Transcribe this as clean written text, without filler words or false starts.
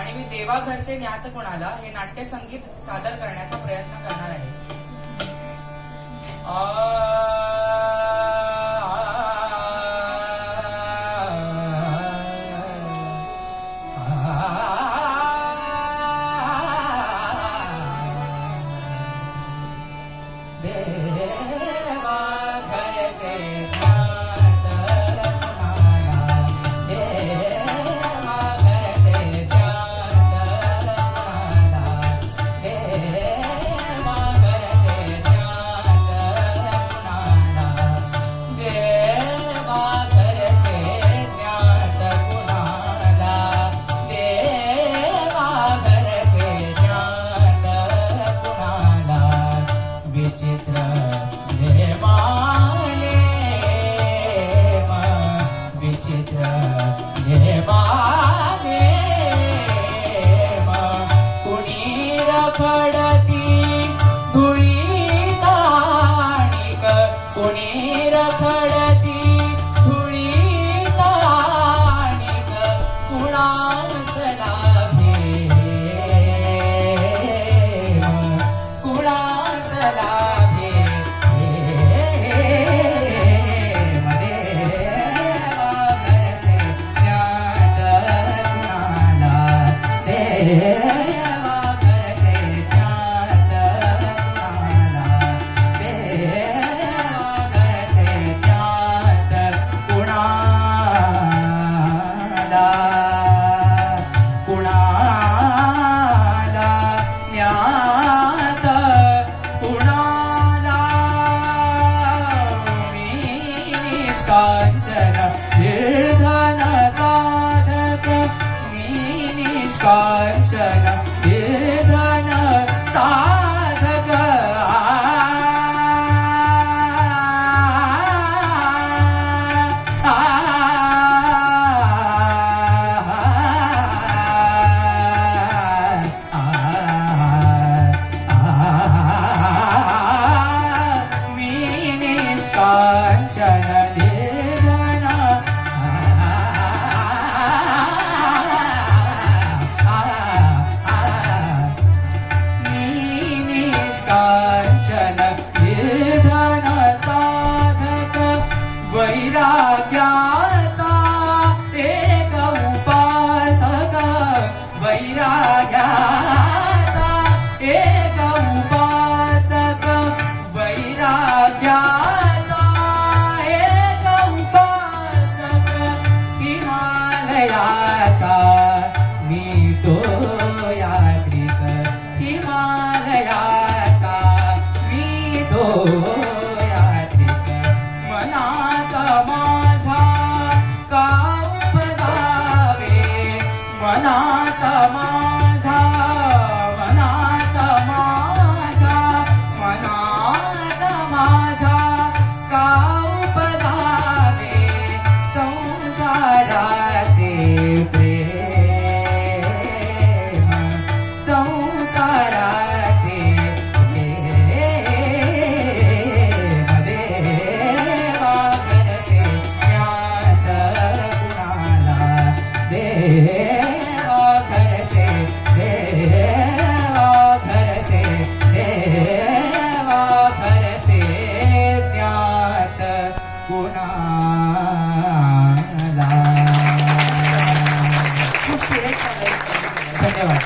आणि मी देवाघरचे ज्ञात कोणाला हे नाट्यसंगीत सादर करण्याचा प्रयत्न करणार आहे. कांचन निर्धन साधक मी निष्कांचन निर्धन साधक मी निष्कांचन वैराग्याचा एक उपासक वैराग्याचा एक उपासक वैराग्याचा एक उपासक हिमालयाचा मी तो यात्रिक हिमालयाचा मी तो मनात माझ्या मनात माझ्या मनात माझ्या का उपजावे संसाराचे प्रेम संसाराचे प्रेम देवा करते ज्ञात कुणाला धन्यवाद.